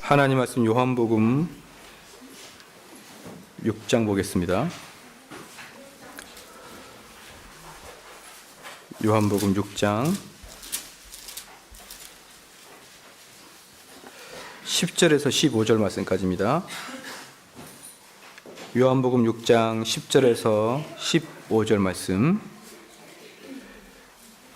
하나님 말씀 요한복음 6장 보겠습니다. 요한복음 6장 10절에서 15절 말씀까지입니다. 요한복음 6장 10절에서 15절 말씀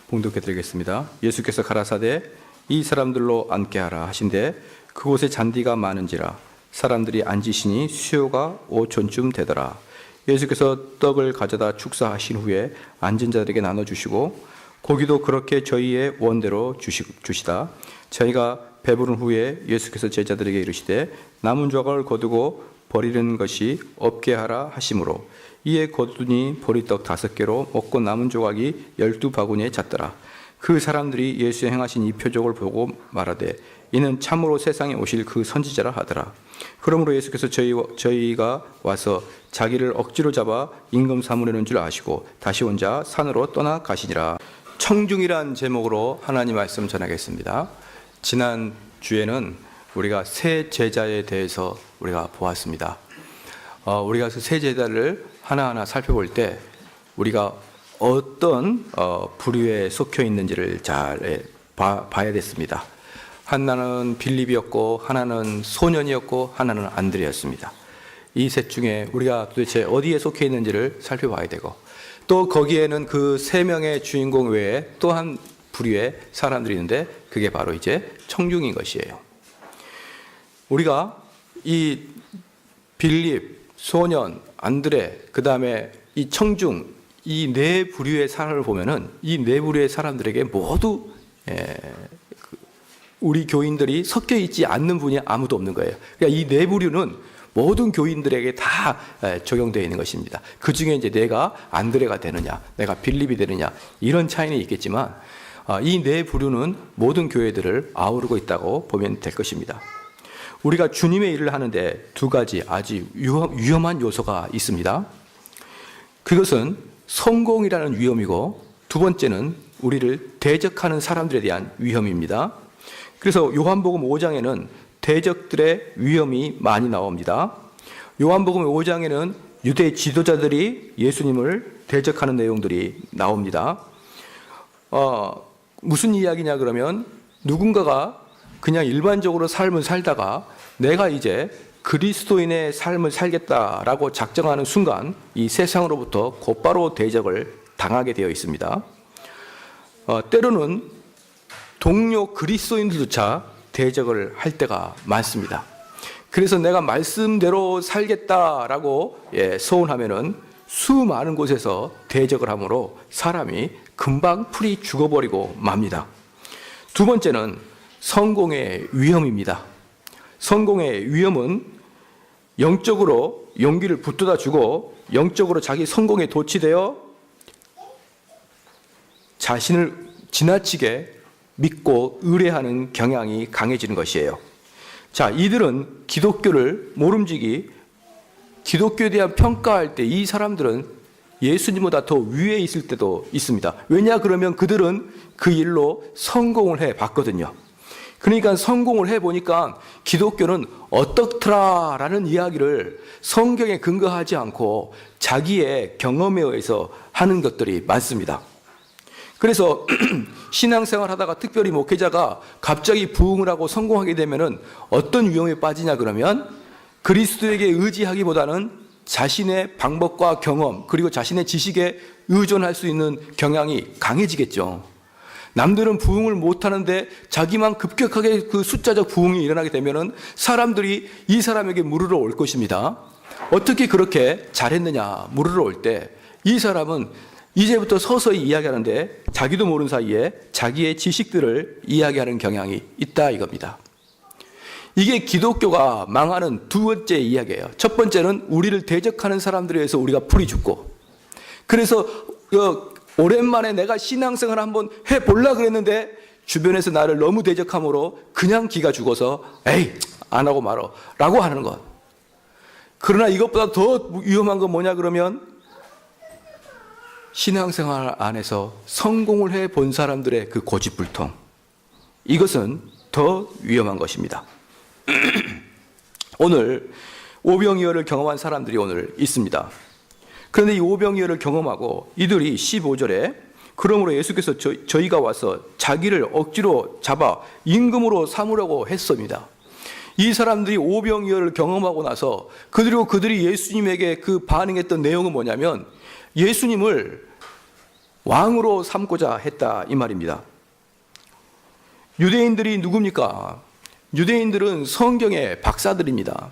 봉독해 드리겠습니다. 예수께서 가라사대 이 사람들로 앉게 하라 하신대 그곳에 잔디가 많은지라 사람들이 앉으시니 수요가 5촌쯤 되더라. 예수께서 떡을 가져다 축사하신 후에 앉은 자들에게 나눠주시고 고기도 그렇게 저희의 원대로 주시다. 저희가 배부른 후에 예수께서 제자들에게 이르시되 남은 조각을 거두고 버리는 것이 없게 하라 하심으로 이에 거두니 보리떡 5개로 먹고 남은 조각이 12바구니에 찼더라. 그 사람들이 예수의 행하신 이 표적을 보고 말하되 이는 참으로 세상에 오실 그 선지자라 하더라. 그러므로 예수께서 저희가 와서 자기를 억지로 잡아 임금 삼으려는 줄 아시고 다시 혼자 산으로 떠나 가시니라. 청중이란 제목으로 하나님 말씀 전하겠습니다. 지난 주에는 우리가 새 제자에 대해서 우리가 보았습니다. 우리가 그 새 제자를 하나하나 살펴볼 때 우리가 어떤 부류에 속혀 있는지를 잘 봐야 됐습니다. 하나는 빌립이었고 하나는 소년이었고 하나는 안드레였습니다. 이 셋 중에 우리가 도대체 어디에 속해 있는지를 살펴봐야 되고 또 거기에는 그 3명의 주인공 외에 또 한 부류의 사람들이 있는데 그게 바로 이제 청중인 것이에요. 우리가 이 빌립, 소년, 안드레, 그 다음에 이 청중 이 4부류의 사람을 보면은 이 4부류의 사람들에게 모두 우리 교인들이 섞여 있지 않는 분이 아무도 없는 거예요. 그러니까 이 4부류는 모든 교인들에게 다 적용되어 있는 것입니다. 그 중에 이제 내가 안드레가 되느냐, 내가 빌립이 되느냐 이런 차이는 있겠지만 이 4부류는 모든 교회들을 아우르고 있다고 보면 될 것입니다. 우리가 주님의 일을 하는데 2가지 아주 위험한 요소가 있습니다. 그것은 성공이라는 위험이고 2번째는 우리를 대적하는 사람들에 대한 위험입니다. 그래서 요한복음 5장에는 대적들의 위험이 많이 나옵니다. 요한복음 5장에는 유대 지도자들이 예수님을 대적하는 내용들이 나옵니다. 무슨 이야기냐 그러면 누군가가 그냥 일반적으로 삶을 살다가 내가 이제 그리스도인의 삶을 살겠다라고 작정하는 순간 이 세상으로부터 곧바로 대적을 당하게 되어 있습니다. 때로는 동료 그리스도인들조차 대적을 할 때가 많습니다. 그래서 내가 말씀대로 살겠다라고 서운하면은 수많은 곳에서 대적을 하므로 사람이 금방 풀이 죽어버리고 맙니다. 2번째는 성공의 위험입니다. 성공의 위험은 영적으로 용기를 붙들어 주고 영적으로 자기 성공에 도취되어 자신을 지나치게 믿고 의뢰하는 경향이 강해지는 것이에요. 자, 이들은 기독교를 모름지기 기독교에 대한 평가할 때 이 사람들은 예수님보다 더 위에 있을 때도 있습니다. 왜냐 그러면 그들은 그 일로 성공을 해 봤거든요. 그러니까 성공을 해보니까 기독교는 어떻더라라는 이야기를 성경에 근거하지 않고 자기의 경험에 의해서 하는 것들이 많습니다. 그래서 신앙생활 하다가 특별히 목회자가 갑자기 부흥을 하고 성공하게 되면은 어떤 위험에 빠지냐 그러면 그리스도에게 의지하기보다는 자신의 방법과 경험 그리고 자신의 지식에 의존할 수 있는 경향이 강해지겠죠. 남들은 부흥을 못하는데 자기만 급격하게 그 숫자적 부흥이 일어나게 되면은 사람들이 이 사람에게 물으러 올 것입니다. 어떻게 그렇게 잘했느냐 물으러 올 때 이 사람은 이제부터 서서히 이야기하는데 자기도 모르는 사이에 자기의 지식들을 이야기하는 경향이 있다 이겁니다. 이게 기독교가 망하는 2번째 이야기예요. 첫 번째는 우리를 대적하는 사람들에 의해서 우리가 풀이 죽고 그래서 오랜만에 내가 신앙생활 한번 해보려고 그랬는데 주변에서 나를 너무 대적함으로 그냥 기가 죽어서 에이 안 하고 말어 라고 하는 것. 그러나 이것보다 더 위험한 건 뭐냐 그러면 신앙생활 안에서 성공을 해본 사람들의 그 고집불통 이것은 더 위험한 것입니다. 오늘 오병이어를 경험한 사람들이 오늘 있습니다. 그런데 이 오병이어를 경험하고 이들이 15절에 그러므로 예수께서 저희가 와서 자기를 억지로 잡아 임금으로 삼으려고 했습니다. 이 사람들이 오병이어를 경험하고 나서 그들이 예수님에게 그 반응했던 내용은 뭐냐면 예수님을 왕으로 삼고자 했다 이 말입니다. 유대인들이 누굽니까? 유대인들은 성경의 박사들입니다.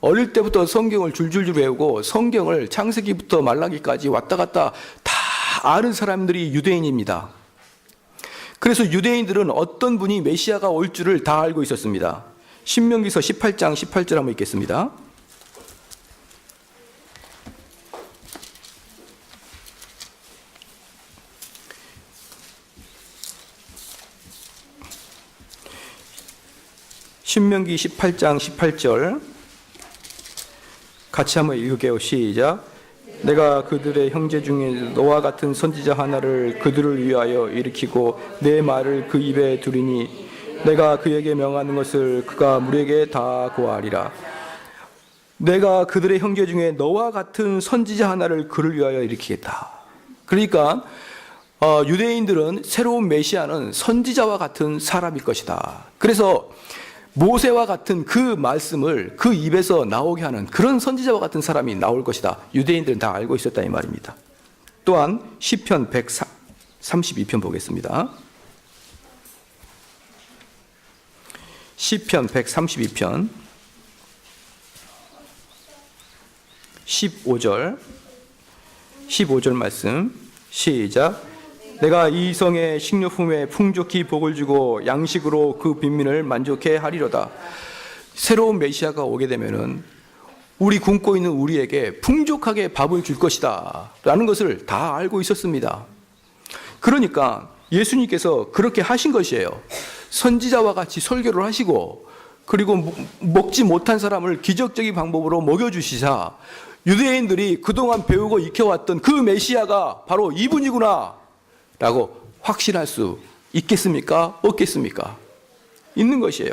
어릴 때부터 성경을 줄줄줄 외우고 성경을 창세기부터 말라기까지 왔다 갔다 다 아는 사람들이 유대인입니다. 그래서 유대인들은 어떤 분이 메시아가 올 줄을 다 알고 있었습니다. 신명기서 18장 18절 한번 읽겠습니다. 신명기 18장 18절 같이 한번 읽을게요. 시작. 내가 그들의 형제 중에 너와 같은 선지자 하나를 그들을 위하여 일으키고 내 말을 그 입에 두리니 내가 그에게 명하는 것을 그가 무리에게 다 고하리라. 내가 그들의 형제 중에 너와 같은 선지자 하나를 그를 위하여 일으키겠다. 그러니까 유대인들은 새로운 메시아는 선지자와 같은 사람일 것이다. 그래서 모세와 같은 그 말씀을 그 입에서 나오게 하는 그런 선지자와 같은 사람이 나올 것이다. 유대인들은 다 알고 있었다 이 말입니다. 또한 시편 132편 보겠습니다. 시편 132편 15절 말씀 시작. 내가 이 성의 식료품에 풍족히 복을 주고 양식으로 그 빈민을 만족해 하리로다. 새로운 메시아가 오게 되면은 우리 굶고 있는 우리에게 풍족하게 밥을 줄 것이다 라는 것을 다 알고 있었습니다. 그러니까 예수님께서 그렇게 하신 것이에요. 선지자와 같이 설교를 하시고 그리고 먹지 못한 사람을 기적적인 방법으로 먹여주시자 유대인들이 그동안 배우고 익혀왔던 그 메시아가 바로 이분이구나 라고 확신할 수 있겠습니까? 없겠습니까? 있는 것이에요.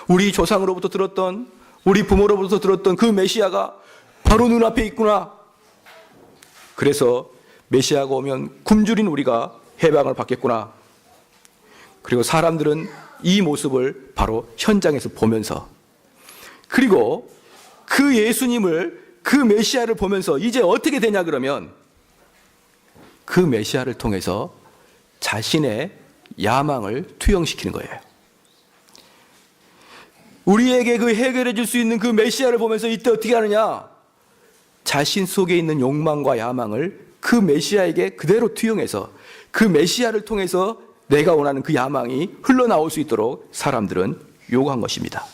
우리 조상으로부터 들었던, 우리 부모로부터 들었던 그 메시아가 바로 눈앞에 있구나. 그래서 메시아가 오면 굶주린 우리가 해방을 받겠구나. 그리고 사람들은 이 모습을 바로 현장에서 보면서 그리고 그 예수님을 그 메시아를 보면서 이제 어떻게 되냐 그러면 그 메시아를 통해서 자신의 야망을 투영시키는 거예요. 우리에게 그 해결해 줄 수 있는 그 메시아를 보면서 이때 어떻게 하느냐? 자신 속에 있는 욕망과 야망을 그 메시아에게 그대로 투영해서 그 메시아를 통해서 내가 원하는 그 야망이 흘러나올 수 있도록 사람들은 요구한 것입니다.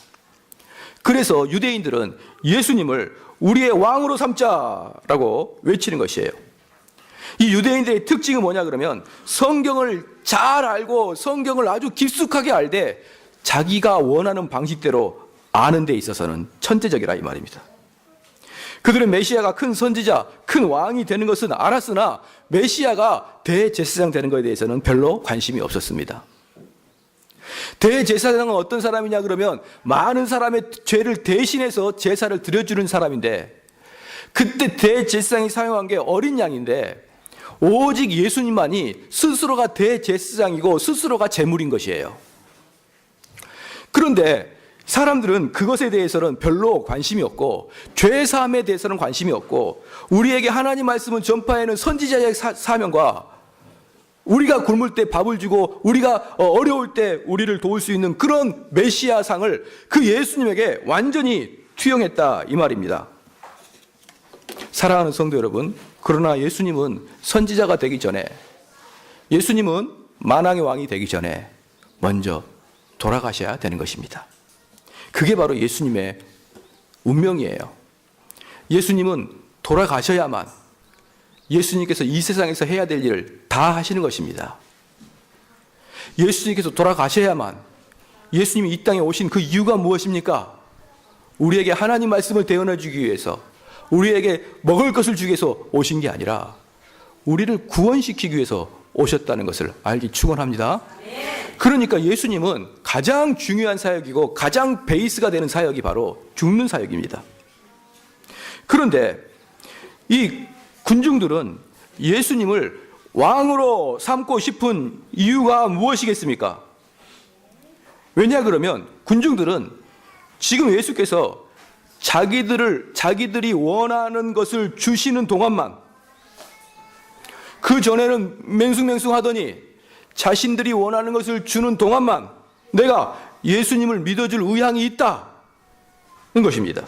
그래서 유대인들은 예수님을 우리의 왕으로 삼자라고 외치는 것이에요. 이 유대인들의 특징은 뭐냐 그러면 성경을 잘 알고 성경을 아주 깊숙하게 알되 자기가 원하는 방식대로 아는 데 있어서는 천재적이라 이 말입니다. 그들은 메시아가 큰 선지자, 큰 왕이 되는 것은 알았으나 메시아가 대제사장 되는 것에 대해서는 별로 관심이 없었습니다. 대제사장은 어떤 사람이냐 그러면 많은 사람의 죄를 대신해서 제사를 드려주는 사람인데 그때 대제사장이 사용한 게 어린 양인데 오직 예수님만이 스스로가 대제사장이고 스스로가 제물인 것이에요. 그런데 사람들은 그것에 대해서는 별로 관심이 없고 죄사함에 대해서는 관심이 없고 우리에게 하나님 말씀을 전파하는 선지자의 사명과 우리가 굶을 때 밥을 주고 우리가 어려울 때 우리를 도울 수 있는 그런 메시아상을 그 예수님에게 완전히 투영했다 이 말입니다. 사랑하는 성도 여러분, 그러나 예수님은 선지자가 되기 전에 예수님은 만왕의 왕이 되기 전에 먼저 돌아가셔야 되는 것입니다. 그게 바로 예수님의 운명이에요. 예수님은 돌아가셔야만 예수님께서 이 세상에서 해야 될 일을 다 하시는 것입니다. 예수님께서 돌아가셔야만 예수님이 이 땅에 오신 그 이유가 무엇입니까? 우리에게 하나님 말씀을 대언해 주기 위해서 우리에게 먹을 것을 주기 위해서 오신 게 아니라 우리를 구원시키기 위해서 오셨다는 것을 알기 축원합니다. 그러니까 예수님은 가장 중요한 사역이고 가장 베이스가 되는 사역이 바로 죽는 사역입니다. 그런데 이 군중들은 예수님을 왕으로 삼고 싶은 이유가 무엇이겠습니까? 왜냐 그러면 군중들은 지금 예수께서 자기들이 원하는 것을 주시는 동안만, 그 전에는 맹숭맹숭 하더니 자신들이 원하는 것을 주는 동안만 내가 예수님을 믿어줄 의향이 있다는 것입니다.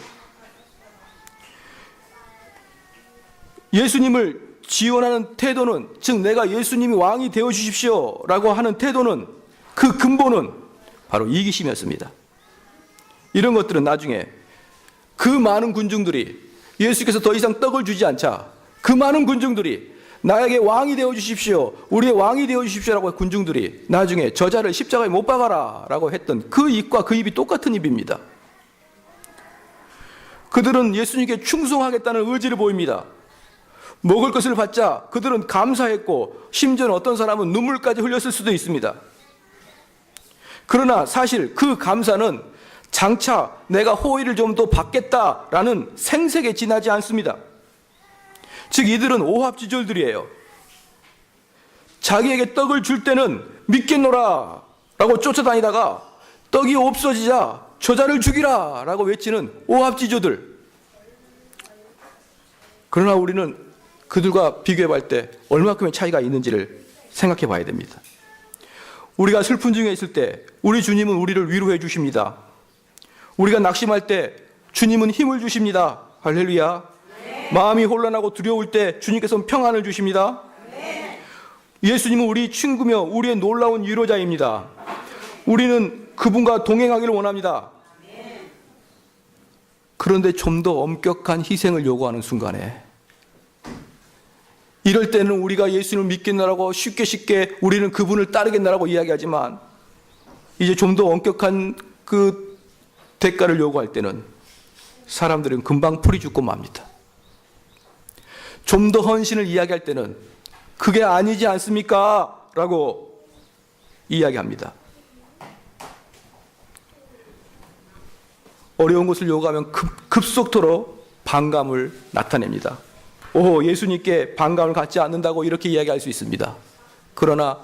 예수님을 지원하는 태도는, 즉 내가 예수님이 왕이 되어 주십시오 라고 하는 태도는, 그 근본은 바로 이기심이었습니다. 이런 것들은 나중에 그 많은 군중들이 예수께서 더 이상 떡을 주지 않자 그 많은 군중들이 나에게 왕이 되어 주십시오, 우리의 왕이 되어 주십시오라고 한 군중들이 나중에 저자를 십자가에 못 박아라 라고 했던 그 입과 그 입이 똑같은 입입니다. 그들은 예수님께 충성하겠다는 의지를 보입니다. 먹을 것을 받자 그들은 감사했고 심지어는 어떤 사람은 눈물까지 흘렸을 수도 있습니다. 그러나 사실 그 감사는 장차 내가 호의를 좀 더 받겠다라는 생색에 지나지 않습니다. 즉 이들은 오합지졸들이에요. 자기에게 떡을 줄 때는 믿겠노라 라고 쫓아다니다가 떡이 없어지자 저자를 죽이라 라고 외치는 오합지졸들. 그러나 우리는 그들과 비교해 볼 때 얼마큼의 차이가 있는지를 생각해 봐야 됩니다. 우리가 슬픈 중에 있을 때 우리 주님은 우리를 위로해 주십니다. 우리가 낙심할 때 주님은 힘을 주십니다. 할렐루야. 마음이 혼란하고 두려울 때 주님께서는 평안을 주십니다. 예수님은 우리 친구며 우리의 놀라운 위로자입니다. 우리는 그분과 동행하기를 원합니다. 그런데 좀 더 엄격한 희생을 요구하는 순간에, 이럴 때는 우리가 예수님을 믿겠나라고 쉽게 우리는 그분을 따르겠나라고 이야기하지만, 이제 좀 더 엄격한 그 대가를 요구할 때는 사람들은 금방 풀이 죽고 맙니다. 좀 더 헌신을 이야기할 때는 그게 아니지 않습니까? 라고 이야기합니다. 어려운 것을 요구하면 급속도로 반감을 나타냅니다. 예수님께 반감을 갖지 않는다고 이렇게 이야기할 수 있습니다. 그러나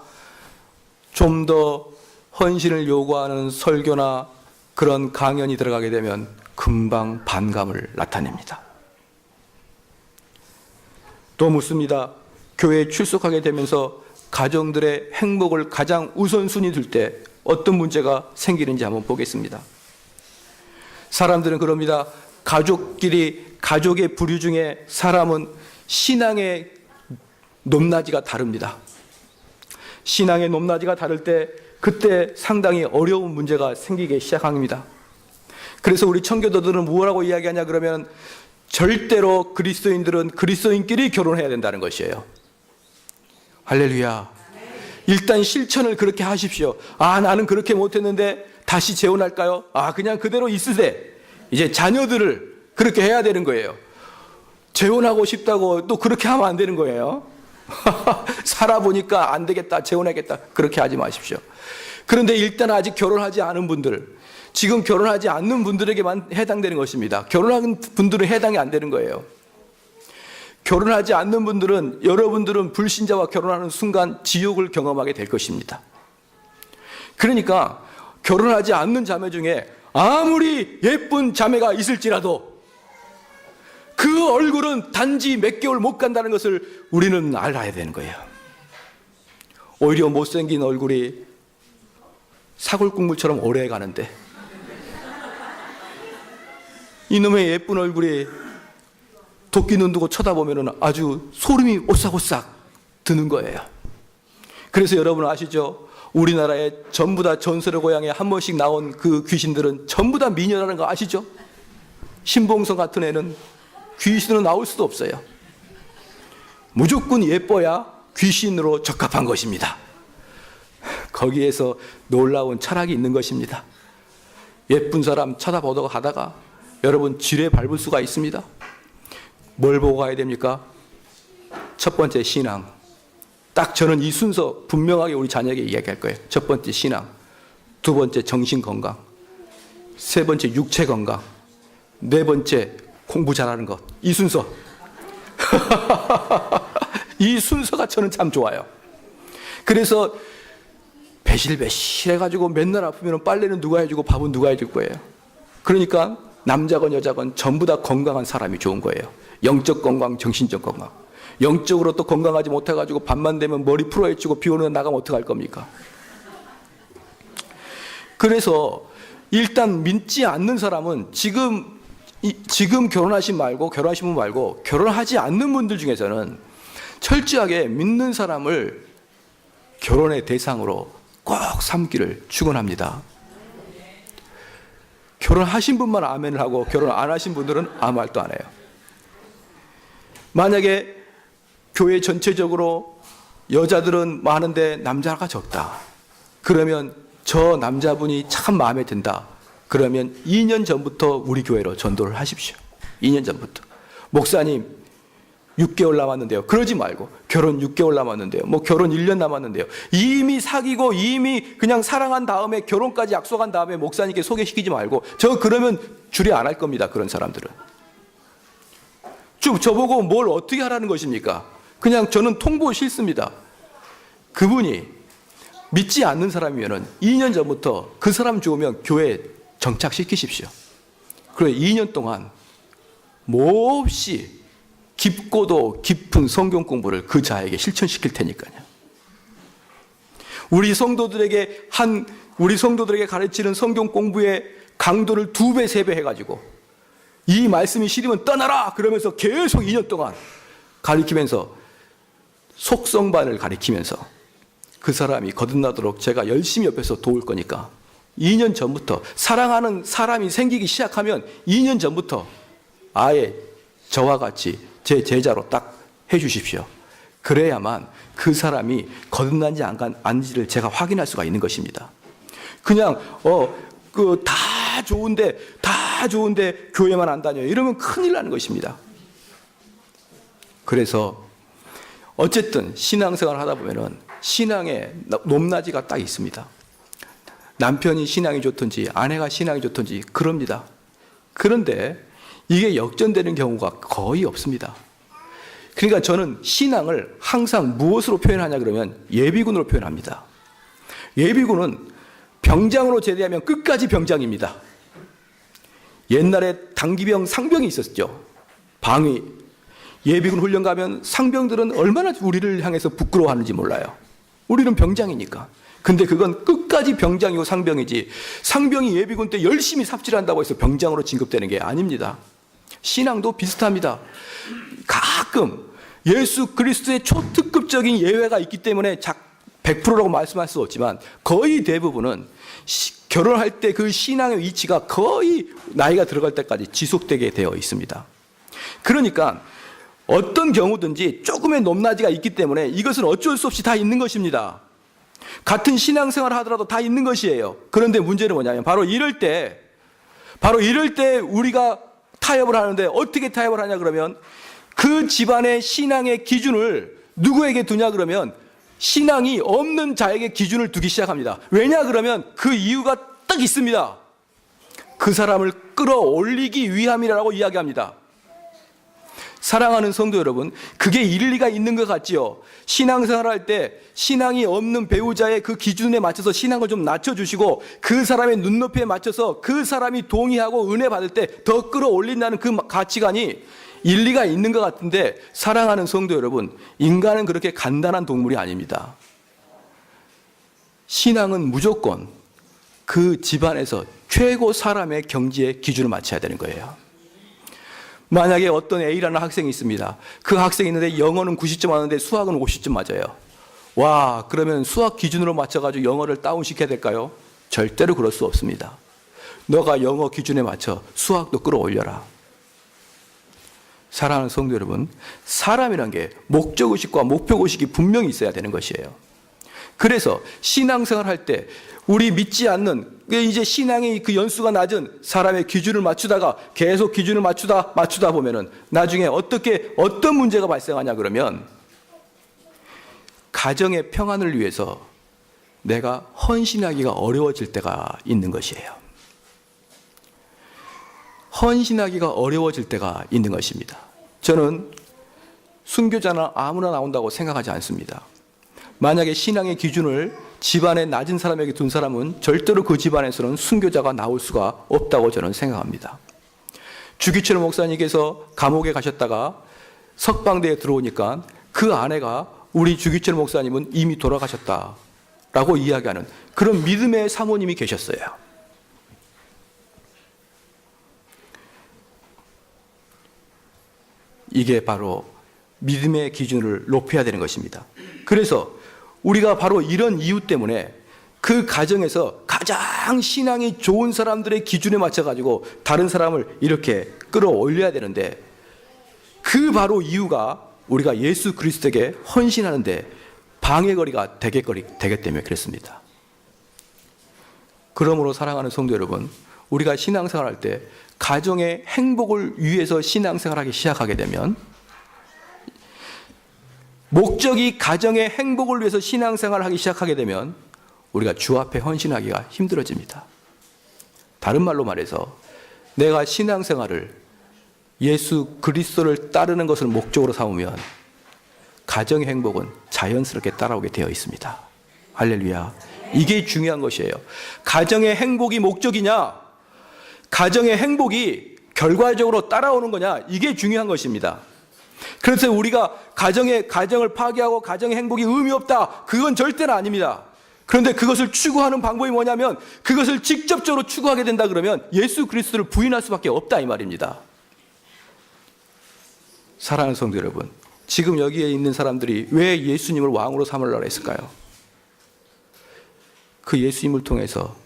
좀 더 헌신을 요구하는 설교나 그런 강연이 들어가게 되면 금방 반감을 나타냅니다. 또 묻습니다. 교회에 출석하게 되면서 가정들의 행복을 가장 우선순위 둘 때 어떤 문제가 생기는지 한번 보겠습니다. 사람들은 그럽니다. 가족의 부류 중에 사람은 신앙의 높낮이가 다릅니다. 신앙의 높낮이가 다를 때 그때 상당히 어려운 문제가 생기기 시작합니다. 그래서 우리 청교도들은 뭐라고 이야기하냐 그러면 절대로 그리스도인들은 그리스도인끼리 결혼해야 된다는 것이에요. 할렐루야. 일단 실천을 그렇게 하십시오. 나는 그렇게 못했는데 다시 재혼할까요? 그냥 그대로 있으세. 이제 자녀들을 그렇게 해야 되는 거예요. 재혼하고 싶다고 또 그렇게 하면 안 되는 거예요. 살아보니까 안 되겠다, 재혼하겠다, 그렇게 하지 마십시오. 그런데 일단 아직 결혼하지 않은 분들, 지금 결혼하지 않는 분들에게만 해당되는 것입니다. 결혼한 분들은 해당이 안 되는 거예요. 결혼하지 않는 분들은, 여러분들은 불신자와 결혼하는 순간 지옥을 경험하게 될 것입니다. 그러니까 결혼하지 않는 자매 중에 아무리 예쁜 자매가 있을지라도 그 얼굴은 단지 몇 개월 못 간다는 것을 우리는 알아야 되는 거예요. 오히려 못생긴 얼굴이 사골국물처럼 오래 가는데 이놈의 예쁜 얼굴이 도끼 눈 두고 쳐다보면 아주 소름이 오싹오싹 드는 거예요. 그래서 여러분 아시죠? 우리나라에 전부 다 전설의 고향에 한 번씩 나온 그 귀신들은 전부 다 미녀라는 거 아시죠? 신봉선 같은 애는 귀신으로 나올 수도 없어요. 무조건 예뻐야 귀신으로 적합한 것입니다. 거기에서 놀라운 철학이 있는 것입니다. 예쁜 사람 쳐다보다가 가다가 여러분 지뢰 밟을 수가 있습니다. 뭘 보고 가야 됩니까? 첫 번째 신앙, 딱 저는 이 순서 분명하게 우리 자녀에게 이야기할 거예요. 첫 번째 신앙, 두 번째 정신 건강, 세 번째 육체 건강, 네 번째 공부 잘하는 것. 이 순서. 이 순서가 저는 참 좋아요. 그래서 배실배실 해가지고 맨날 아프면 빨래는 누가 해주고 밥은 누가 해줄 거예요. 그러니까 남자건 여자건 전부 다 건강한 사람이 좋은 거예요. 영적 건강, 정신적 건강. 영적으로 또 건강하지 못해가지고 밤만 되면 머리 풀어헤치고 비 오는 날 나가면 어떡할 겁니까? 그래서 일단 믿지 않는 사람은 지금 결혼하신 분 말고 결혼하지 않는 분들 중에서는 철저하게 믿는 사람을 결혼의 대상으로 꼭 삼기를 축원합니다. 결혼하신 분만 아멘을 하고 결혼 안 하신 분들은 아무 말도 안 해요. 만약에 교회 전체적으로 여자들은 많은데 남자가 적다. 그러면 저 남자분이 참 마음에 든다. 그러면 2년 전부터 우리 교회로 전도를 하십시오. 2년 전부터. 목사님 6개월 남았는데요. 그러지 말고 결혼 6개월 남았는데요. 뭐 결혼 1년 남았는데요. 이미 사귀고 이미 그냥 사랑한 다음에 결혼까지 약속한 다음에 목사님께 소개시키지 말고 그러면 주례 안 할 겁니다. 그런 사람들은. 저보고 뭘 어떻게 하라는 것입니까? 그냥 저는 통보 싫습니다. 그분이 믿지 않는 사람이면 2년 전부터 그 사람 좋으면 교회에 정착시키십시오. 그리고 2년 동안 몹시 깊고도 깊은 성경 공부를 그 자에게 실천시킬 테니까요. 우리 성도들에게 가르치는 성경 공부의 강도를 2배, 3배 해가지고 이 말씀이 싫으면 떠나라! 그러면서 계속 2년 동안 가르치면서 속성반을 가르치면서 그 사람이 거듭나도록 제가 열심히 옆에서 도울 거니까 2년 전부터 사랑하는 사람이 생기기 시작하면 2년 전부터 아예 저와 같이 제 제자로 딱 해주십시오. 그래야만 그 사람이 거듭난지 아닌지를 제가 확인할 수가 있는 것입니다. 그냥 다 좋은데 교회만 안 다녀요. 이러면 큰일 나는 것입니다. 그래서 어쨌든 신앙생활을 하다 보면은 신앙의 높낮이가 딱 있습니다. 남편이 신앙이 좋든지 아내가 신앙이 좋든지 그럽니다. 그런데 이게 역전되는 경우가 거의 없습니다. 그러니까 저는 신앙을 항상 무엇으로 표현하냐 그러면 예비군으로 표현합니다. 예비군은 병장으로 제대하면 끝까지 병장입니다. 옛날에 단기병, 상병이 있었죠. 방위. 예비군 훈련 가면 상병들은 얼마나 우리를 향해서 부끄러워하는지 몰라요. 우리는 병장이니까. 근데 그건 끝까지 병장이고 상병이지 상병이 예비군 때 열심히 삽질한다고 해서 병장으로 진급되는 게 아닙니다. 신앙도 비슷합니다. 가끔 예수 그리스도의 초특급적인 예외가 있기 때문에 100%라고 말씀할 수 없지만 거의 대부분은 결혼할 때 그 신앙의 위치가 거의 나이가 들어갈 때까지 지속되게 되어 있습니다. 그러니까 어떤 경우든지 조금의 높낮이가 있기 때문에 이것은 어쩔 수 없이 다 있는 것입니다. 같은 신앙생활을 하더라도 다 있는 것이에요. 그런데 문제는 뭐냐면 바로 이럴 때 우리가 타협을 하는데 어떻게 타협을 하냐 그러면 그 집안의 신앙의 기준을 누구에게 두냐 그러면 신앙이 없는 자에게 기준을 두기 시작합니다. 왜냐 그러면 그 이유가 딱 있습니다. 그 사람을 끌어올리기 위함이라고 이야기합니다. 사랑하는 성도 여러분, 그게 일리가 있는 것 같지요? 신앙생활할 때 신앙이 없는 배우자의 그 기준에 맞춰서 신앙을 좀 낮춰주시고 그 사람의 눈높이에 맞춰서 그 사람이 동의하고 은혜 받을 때 더 끌어올린다는 그 가치관이 일리가 있는 것 같은데 사랑하는 성도 여러분, 인간은 그렇게 간단한 동물이 아닙니다. 신앙은 무조건 그 집안에서 최고 사람의 경지의 기준을 맞춰야 되는 거예요. 만약에 어떤 A라는 학생이 있습니다. 그 학생이 있는데 영어는 90점 하는데 수학은 50점 맞아요. 와, 그러면 수학 기준으로 맞춰가지고 영어를 다운시켜야 될까요? 절대로 그럴 수 없습니다. 너가 영어 기준에 맞춰 수학도 끌어올려라. 사랑하는 성도 여러분, 사람이란 게 목적의식과 목표의식이 분명히 있어야 되는 것이에요. 그래서 신앙생활 할 때 우리 믿지 않는 이제 신앙의 그 연수가 낮은 사람의 기준을 맞추다가 계속 기준을 맞추다 보면은 나중에 어떤 문제가 발생하냐 그러면 가정의 평안을 위해서 내가 헌신하기가 어려워질 때가 있는 것이에요. 헌신하기가 어려워질 때가 있는 것입니다. 저는 순교자나 아무나 나온다고 생각하지 않습니다. 만약에 신앙의 기준을 집안에 낮은 사람에게 둔 사람은 절대로 그 집안에서는 순교자가 나올 수가 없다고 저는 생각합니다. 주기철 목사님께서 감옥에 가셨다가 석방대에 들어오니까 그 아내가 우리 주기철 목사님은 이미 돌아가셨다라고 이야기하는 그런 믿음의 사모님이 계셨어요. 이게 바로 믿음의 기준을 높여야 되는 것입니다. 그래서 우리가 바로 이런 이유 때문에 그 가정에서 가장 신앙이 좋은 사람들의 기준에 맞춰가지고 다른 사람을 이렇게 끌어올려야 되는데, 그 바로 이유가 우리가 예수 그리스도에게 헌신하는데 방해거리가 되기 때문에 그렇습니다. 그러므로 사랑하는 성도 여러분, 우리가 신앙생활할 때 가정의 행복을 위해서 신앙생활하기 시작하게 되면, 목적이 가정의 행복을 위해서 신앙생활을 하기 시작하게 되면 우리가 주 앞에 헌신하기가 힘들어집니다. 다른 말로 말해서 내가 신앙생활을 예수 그리스도를 따르는 것을 목적으로 삼으면 가정의 행복은 자연스럽게 따라오게 되어 있습니다. 할렐루야. 이게 중요한 것이에요. 가정의 행복이 목적이냐, 가정의 행복이 결과적으로 따라오는 거냐, 이게 중요한 것입니다. 그래서 우리가 가정을 파괴하고 가정의 행복이 의미 없다, 그건 절대는 아닙니다. 그런데 그것을 추구하는 방법이 뭐냐면, 그것을 직접적으로 추구하게 된다 그러면 예수 그리스도를 부인할 수밖에 없다 이 말입니다. 사랑하는 성도 여러분, 지금 여기에 있는 사람들이 왜 예수님을 왕으로 삼으려고 했을까요? 그 예수님을 통해서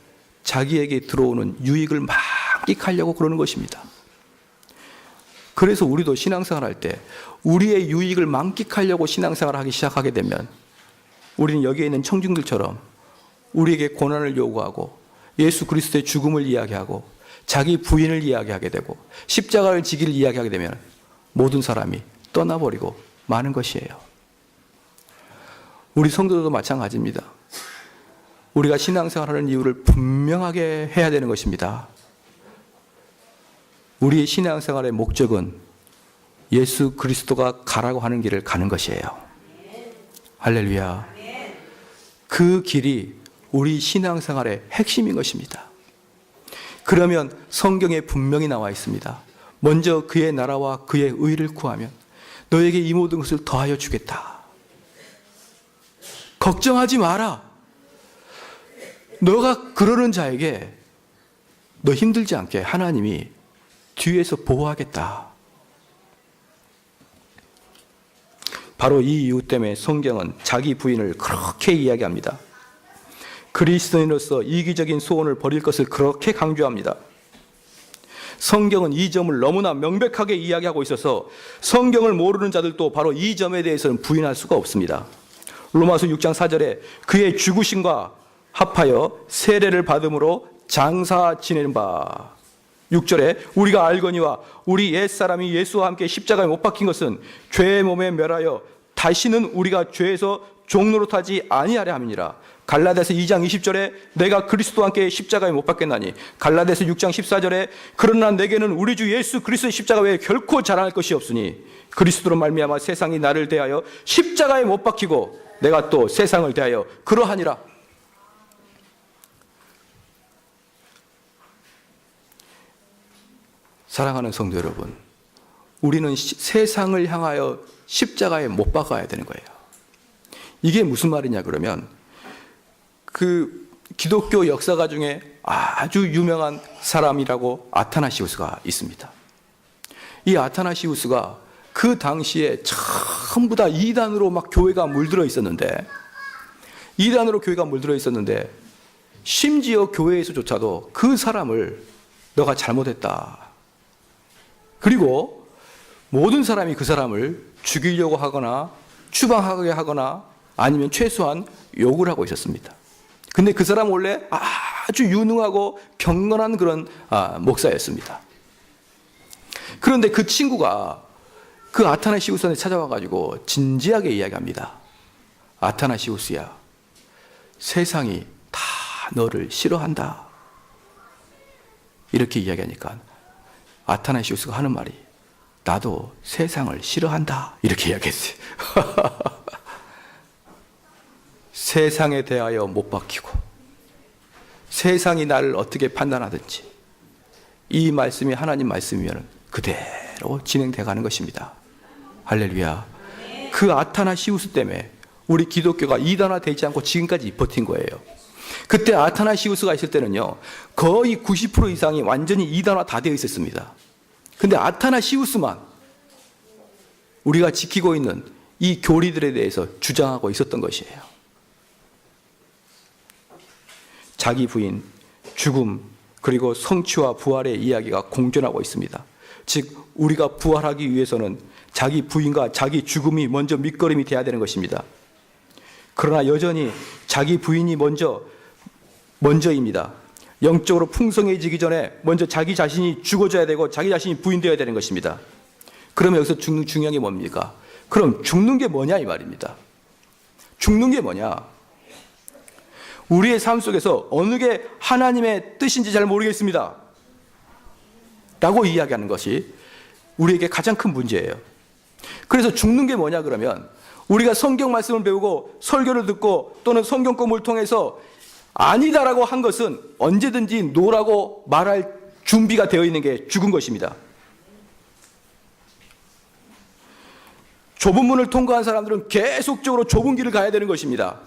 자기에게 들어오는 유익을 만끽하려고 그러는 것입니다. 그래서 우리도 신앙생활 할 때 우리의 유익을 만끽하려고 신앙생활을 하기 시작하게 되면 우리는 여기에 있는 청중들처럼 우리에게 고난을 요구하고 예수 그리스도의 죽음을 이야기하고 자기 부인을 이야기하게 되고 십자가를 지기를 이야기하게 되면 모든 사람이 떠나버리고 마는 것이에요. 우리 성도들도 마찬가지입니다. 우리가 신앙생활하는 이유를 분명하게 해야 되는 것입니다. 우리의 신앙생활의 목적은 예수 그리스도가 가라고 하는 길을 가는 것이에요. 할렐루야. 그 길이 우리 신앙생활의 핵심인 것입니다. 그러면 성경에 분명히 나와 있습니다. 먼저 그의 나라와 그의 의를 구하면 너에게 이 모든 것을 더하여 주겠다. 걱정하지 마라. 너가 그러는 자에게 너 힘들지 않게 하나님이 뒤에서 보호하겠다. 바로 이 이유 때문에 성경은 자기 부인을 그렇게 이야기합니다. 그리스도인으로서 이기적인 소원을 버릴 것을 그렇게 강조합니다. 성경은 이 점을 너무나 명백하게 이야기하고 있어서 성경을 모르는 자들도 바로 이 점에 대해서는 부인할 수가 없습니다. 로마서 6장 4절에 그의 죽으심과 합하여 세례를 받음으로 장사 지내는 바, 6절에 우리가 알거니와 우리 옛사람이 예수와 함께 십자가에 못 박힌 것은 죄의 몸에 멸하여 다시는 우리가 죄에서 종노릇하지 아니하려 함이니라. 갈라디아서 2장 20절에 내가 그리스도와 함께 십자가에 못 박겠나니, 갈라디아서 6장 14절에 그러나 내게는 우리 주 예수 그리스도의 십자가 외에 결코 자랑할 것이 없으니 그리스도로 말미암아 세상이 나를 대하여 십자가에 못 박히고 내가 또 세상을 대하여 그러하니라. 사랑하는 성도 여러분, 우리는 세상을 향하여 십자가에 못 박아야 되는 거예요. 이게 무슨 말이냐 그러면, 그 기독교 역사가 중에 아주 유명한 사람이라고 아타나시우스가 있습니다. 이 아타나시우스가 그 당시에 전부 다 이단으로 막 교회가 물들어 있었는데, 심지어 교회에서조차도 그 사람을 너가 잘못했다, 그리고 모든 사람이 그 사람을 죽이려고 하거나 추방하게 하거나 아니면 최소한 욕을 하고 있었습니다. 근데 그 사람은 원래 아주 유능하고 경건한 그런 목사였습니다. 그런데 그 친구가 그 아타나시우스한테 찾아와가지고 진지하게 이야기합니다. 아타나시우스야, 세상이 다 너를 싫어한다. 이렇게 이야기하니까 아타나시우스가 하는 말이 나도 세상을 싫어한다. 이렇게 이야기했어요. 세상에 대하여 못 박히고 세상이 나를 어떻게 판단하든지 이 말씀이 하나님 말씀이면 그대로 진행돼 가는 것입니다. 할렐루야. 그 아타나시우스 때문에 우리 기독교가 이단화 되지 않고 지금까지 버틴 거예요. 그때 아타나시우스가 있을 때는요, 거의 90% 이상이 완전히 이단화 다 되어 있었습니다. 근데 아타나시우스만 우리가 지키고 있는 이 교리들에 대해서 주장하고 있었던 것이에요. 자기 부인, 죽음, 그리고 성취와 부활의 이야기가 공존하고 있습니다. 즉 우리가 부활하기 위해서는 자기 부인과 자기 죽음이 먼저 밑거름이 돼야 되는 것입니다. 그러나 여전히 자기 부인이 먼저입니다. 영적으로 풍성해지기 전에 먼저 자기 자신이 죽어져야 되고 자기 자신이 부인되어야 되는 것입니다. 그러면 여기서 중요한 게 뭡니까? 그럼 죽는 게 뭐냐 이 말입니다. 죽는 게 뭐냐? 우리의 삶 속에서 어느 게 하나님의 뜻인지 잘 모르겠습니다 라고 이야기하는 것이 우리에게 가장 큰 문제예요. 그래서 죽는 게 뭐냐 그러면 우리가 성경 말씀을 배우고 설교를 듣고 또는 성경 공부를 통해서 아니다라고 한 것은 언제든지 노라고 말할 준비가 되어 있는 게 죽은 것입니다. 좁은 문을 통과한 사람들은 계속적으로 좁은 길을 가야 되는 것입니다.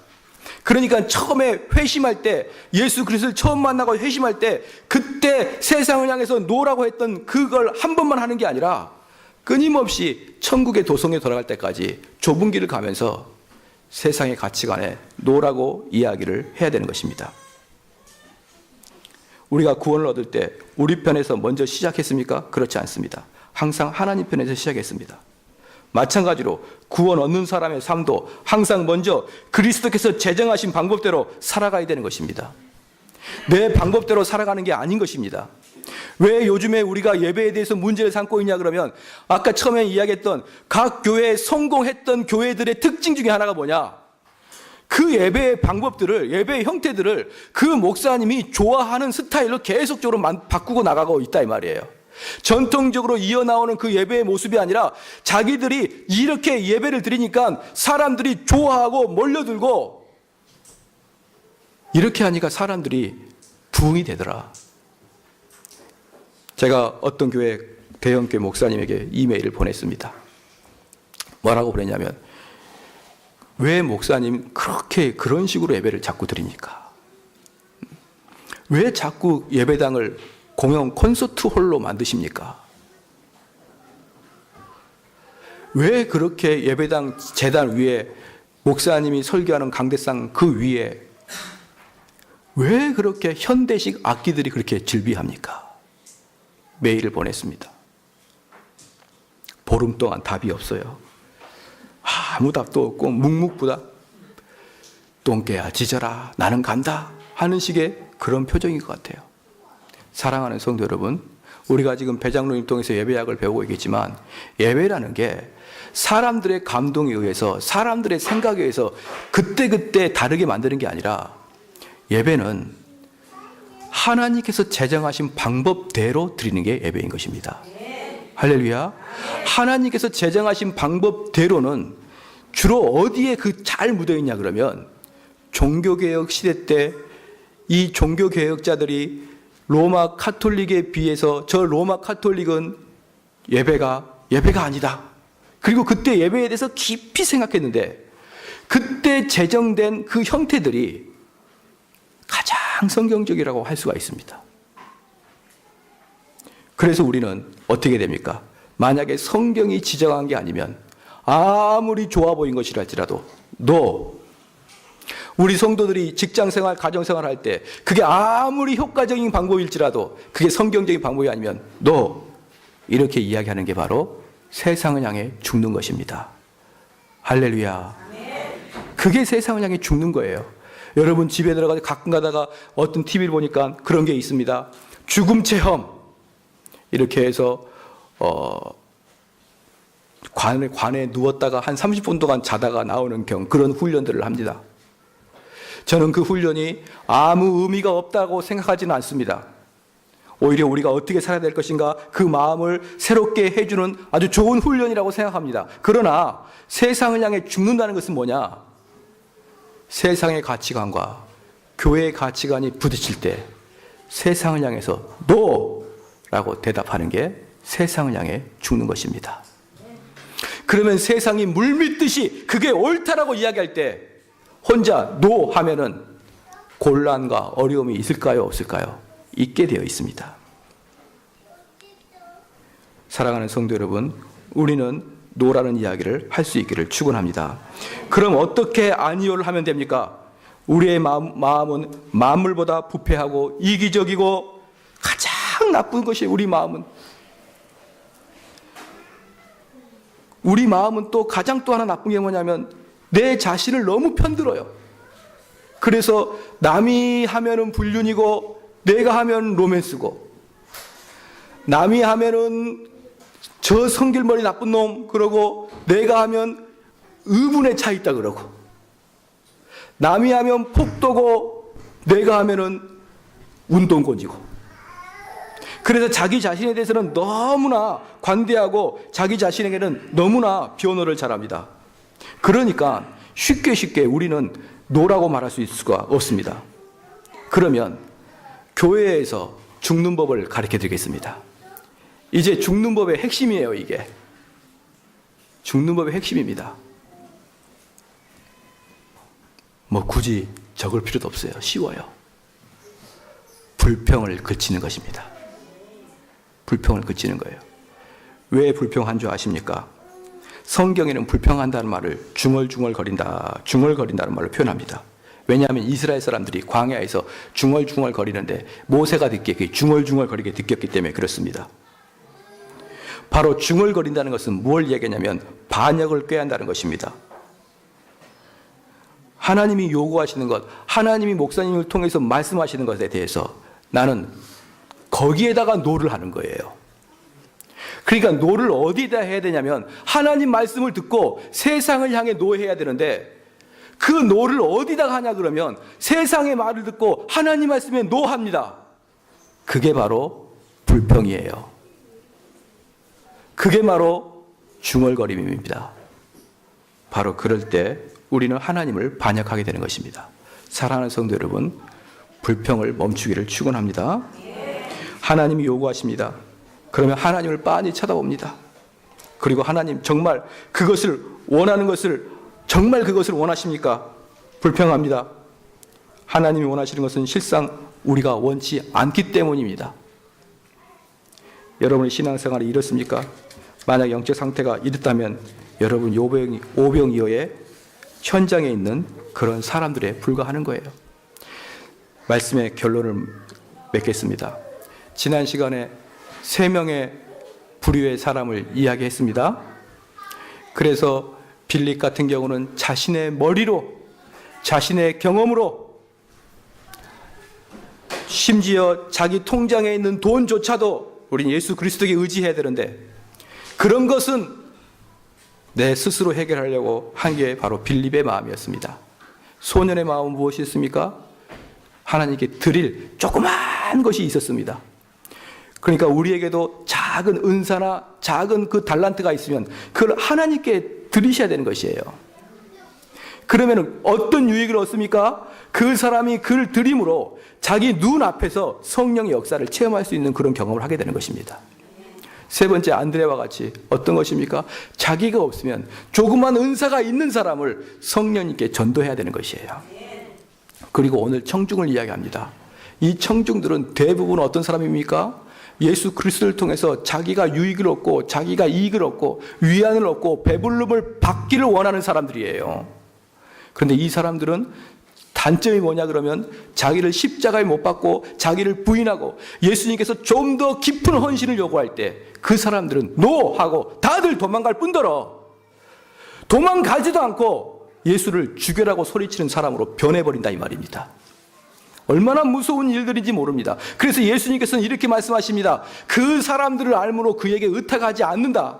그러니까 처음에 회심할 때, 예수 그리스도를 처음 만나고 회심할 때 그때 세상을 향해서 노라고 했던 그걸 한 번만 하는 게 아니라 끊임없이 천국의 도성에 돌아갈 때까지 좁은 길을 가면서 세상의 가치관에 노라고 이야기를 해야 되는 것입니다. 우리가 구원을 얻을 때 우리 편에서 먼저 시작했습니까? 그렇지 않습니다. 항상 하나님 편에서 시작했습니다. 마찬가지로 구원 얻는 사람의 삶도 항상 먼저 그리스도께서 제정하신 방법대로 살아가야 되는 것입니다. 내 방법대로 살아가는 게 아닌 것입니다. 왜 요즘에 우리가 예배에 대해서 문제를 삼고 있냐 그러면 아까 처음에 이야기했던 각 교회에 성공했던 교회들의 특징 중에 하나가 뭐냐? 그 예배의 방법들을, 예배의 형태들을 그 목사님이 좋아하는 스타일로 계속적으로 바꾸고 나가고 있다 이 말이에요. 전통적으로 이어나오는 그 예배의 모습이 아니라 자기들이 이렇게 예배를 드리니까 사람들이 좋아하고 몰려들고 이렇게 하니까 사람들이 부흥이 되더라. 제가 어떤 교회 대형교회 목사님에게 이메일을 보냈습니다. 뭐라고 보냈냐면 왜 목사님 그렇게 그런 식으로 예배를 자꾸 드립니까? 왜 자꾸 예배당을 공영 콘서트 홀로 만드십니까? 왜 그렇게 예배당 제단 위에 목사님이 설교하는 강대상 그 위에 왜 그렇게 현대식 악기들이 그렇게 즐비합니까? 메일을 보냈습니다. 보름 동안 답이 없어요. 아무 답도 없고 묵묵부답. 똥개야 짖어라 나는 간다 하는 식의 그런 표정인 것 같아요. 사랑하는 성도 여러분, 우리가 지금 배장로님 통해서 예배학을 배우고 있겠지만 예배라는 게 사람들의 감동에 의해서 사람들의 생각에 의해서 그때그때 다르게 만드는 게 아니라 예배는 하나님께서 제정하신 방법대로 드리는 게 예배인 것입니다. 할렐루야. 하나님께서 제정하신 방법대로는 주로 어디에 그 잘 묻어 있냐 그러면 종교개혁 시대 때 이 종교개혁자들이 로마 카톨릭에 비해서 저 로마 카톨릭은 예배가 아니다. 그리고 그때 예배에 대해서 깊이 생각했는데 그때 제정된 그 형태들이 가장 성경적이라고 할 수가 있습니다. 그래서 우리는 어떻게 됩니까? 만약에 성경이 지정한 게 아니면 아무리 좋아 보인 것이라 할지라도 우리 성도들이 직장생활, 가정생활 할 때 그게 아무리 효과적인 방법일지라도 그게 성경적인 방법이 아니면 이렇게 이야기하는 게 바로 세상을 향해 죽는 것입니다. 할렐루야. 그게 세상을 향해 죽는 거예요. 여러분 집에 들어가서 가끔 가다가 어떤 TV를 보니까 그런 게 있습니다. 죽음 체험 이렇게 해서 관에 누웠다가 한 30분 동안 자다가 나오는 그런 훈련들을 합니다. 저는 그 훈련이 아무 의미가 없다고 생각하지는 않습니다. 오히려 우리가 어떻게 살아야 될 것인가 그 마음을 새롭게 해주는 아주 좋은 훈련이라고 생각합니다. 그러나 세상을 향해 죽는다는 것은 뭐냐? 세상의 가치관과 교회의 가치관이 부딪힐 때 세상을 향해서 NO라고 대답하는 게 세상을 향해 죽는 것입니다. 그러면 세상이 물밀듯이 그게 옳다라고 이야기할 때 혼자 NO 하면은 곤란과 어려움이 있을까요? 없을까요? 있게 되어 있습니다. 사랑하는 성도 여러분, 우리는 NO라는 이야기를 할 수 있기를 축원합니다. 그럼 어떻게 아니요를 하면 됩니까? 우리의 마음은 만물보다 부패하고 이기적이고 가장 나쁜 것이 우리 마음은. 우리 마음은 또 가장 또 하나 나쁜 게 뭐냐면 내 자신을 너무 편들어요. 그래서 남이 하면은 불륜이고 내가 하면 로맨스고, 남이 하면은 저 성질머리 나쁜 놈 그러고 내가 하면 의문에 차 있다 그러고, 남이 하면 폭도고 내가 하면은 운동권이고, 그래서 자기 자신에 대해서는 너무나 관대하고 자기 자신에게는 너무나 변호를 잘합니다. 그러니까 쉽게 우리는 노라고 말할 수 있을 수가 없습니다. 그러면 교회에서 죽는 법을 가르쳐 드리겠습니다. 이제 죽는 법의 핵심이에요. 이게 죽는 법의 핵심입니다. 뭐 굳이 적을 필요도 없어요. 쉬워요. 불평을 그치는 것입니다. 불평을 그치는 거예요. 왜 불평한 줄 아십니까? 성경에는 불평한다는 말을 중얼중얼거린다는 말로 표현합니다. 왜냐하면 이스라엘 사람들이 광야에서 중얼중얼거리는데 모세가 듣기에 중얼중얼거리게 느꼈기 때문에 그렇습니다. 바로 중얼거린다는 것은 뭘 얘기하냐면 반역을 꾀한다는 것입니다. 하나님이 요구하시는 것, 하나님이 목사님을 통해서 말씀하시는 것에 대해서 나는 거기에다가 노를 하는 거예요. 그러니까 노를 어디다 해야 되냐면 하나님 말씀을 듣고 세상을 향해 노해야 되는데 그 노를 어디다가 하냐 그러면 세상의 말을 듣고 하나님 말씀에 노합니다. 그게 바로 불평이에요. 그게 바로 중얼거림입니다. 바로 그럴 때 우리는 하나님을 반역하게 되는 것입니다. 사랑하는 성도 여러분, 불평을 멈추기를 축원합니다. 하나님이 요구하십니다. 그러면 하나님을 빤히 쳐다봅니다. 그리고 하나님 정말 그것을 원하는 것을 정말 그것을 원하십니까? 불평합니다. 하나님이 원하시는 것은 실상 우리가 원치 않기 때문입니다. 여러분의 신앙생활이 이렇습니까? 만약 영적 상태가 이렇다면 여러분 오병이어의 현장에 있는 그런 사람들에 불과하는 거예요. 말씀의 결론을 맺겠습니다. 지난 시간에 3명의 부류의 사람을 이야기했습니다. 그래서 빌립 같은 경우는 자신의 머리로, 자신의 경험으로, 심지어 자기 통장에 있는 돈조차도 우린 예수 그리스도에게 의지해야 되는데 그런 것은 내 스스로 해결하려고 한 게 바로 빌립의 마음이었습니다. 소년의 마음은 무엇이었습니까? 하나님께 드릴 조그만 것이 있었습니다. 그러니까 우리에게도 작은 은사나 작은 그 달란트가 있으면 그걸 하나님께 드리셔야 되는 것이에요. 그러면 어떤 유익을 얻습니까? 그 사람이 그를 드림으로 자기 눈앞에서 성령의 역사를 체험할 수 있는 그런 경험을 하게 되는 것입니다. 세 번째, 안드레와 같이 어떤 것입니까? 자기가 없으면 조그만 은사가 있는 사람을 성령님께 전도해야 되는 것이에요. 그리고 오늘 청중을 이야기합니다. 이 청중들은 대부분 어떤 사람입니까? 예수 그리스도를 통해서 자기가 유익을 얻고 자기가 이익을 얻고 위안을 얻고 배부름을 받기를 원하는 사람들이에요. 그런데 이 사람들은 단점이 뭐냐 그러면 자기를 십자가에 못 박고 자기를 부인하고 예수님께서 좀 더 깊은 헌신을 요구할 때 그 사람들은 노 하고 다들 도망갈 뿐더러 도망가지도 않고 예수를 죽여라고 소리치는 사람으로 변해버린다 이 말입니다. 얼마나 무서운 일들인지 모릅니다. 그래서 예수님께서는 이렇게 말씀하십니다. 그 사람들을 알므로 그에게 의탁하지 않는다.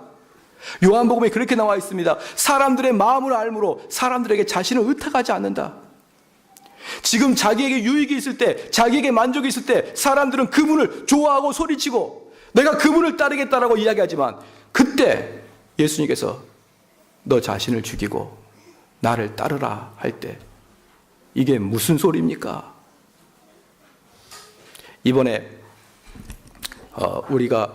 요한복음에 그렇게 나와 있습니다. 사람들의 마음을 알므로 사람들에게 자신을 의탁하지 않는다. 지금 자기에게 유익이 있을 때, 자기에게 만족이 있을 때 사람들은 그분을 좋아하고 소리치고 내가 그분을 따르겠다라고 이야기하지만, 그때 예수님께서 너 자신을 죽이고 나를 따르라 할 때 이게 무슨 소리입니까? 이번에 우리가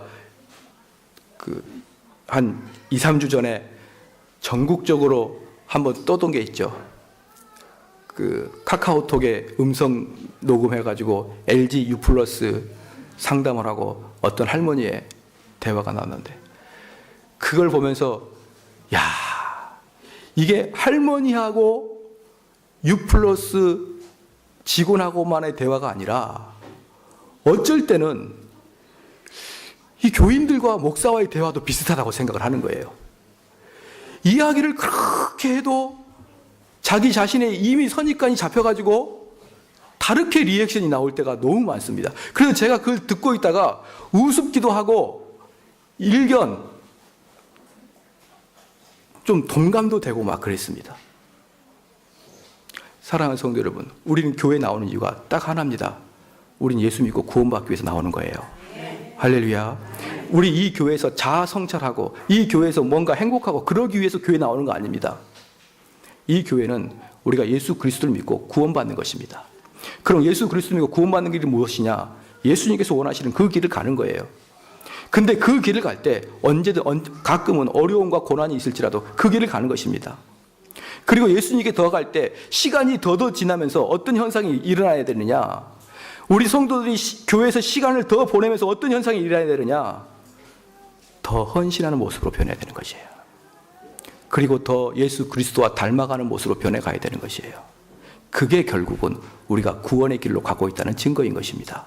한 2, 3주 전에 전국적으로 한번 떠돈 게 있죠. 카카오톡에 음성 녹음해가지고 LG U+ 상담을 하고 어떤 할머니의 대화가 나왔는데, 그걸 보면서 야, 이게 할머니하고 U+ 직원하고만의 대화가 아니라 어쩔 때는 이 교인들과 목사와의 대화도 비슷하다고 생각을 하는 거예요. 이야기를 그렇게 해도 자기 자신의 이미 선입관이 잡혀가지고 다르게 리액션이 나올 때가 너무 많습니다. 그래서 제가 그걸 듣고 있다가 우습기도 하고 일견 좀 동감도 되고 막 그랬습니다. 사랑하는 성도 여러분, 우리는 교회에 나오는 이유가 딱 하나입니다. 우린 예수 믿고 구원받기 위해서 나오는 거예요. 할렐루야. 우리 이 교회에서 자아 성찰하고 이 교회에서 뭔가 행복하고 그러기 위해서 교회 나오는 거 아닙니다. 이 교회는 우리가 예수 그리스도를 믿고 구원받는 것입니다. 그럼 예수 그리스도를 믿고 구원받는 길이 무엇이냐? 예수님께서 원하시는 그 길을 가는 거예요. 근데 그 길을 갈 때 언제든 가끔은 어려움과 고난이 있을지라도 그 길을 가는 것입니다. 그리고 예수님께 더 갈 때 시간이 더 지나면서 어떤 현상이 일어나야 되느냐? 우리 성도들이 교회에서 시간을 더 보내면서 어떤 현상이 일어나야 되느냐? 더 헌신하는 모습으로 변해야 되는 것이에요. 그리고 더 예수 그리스도와 닮아가는 모습으로 변해가야 되는 것이에요. 그게 결국은 우리가 구원의 길로 가고 있다는 증거인 것입니다.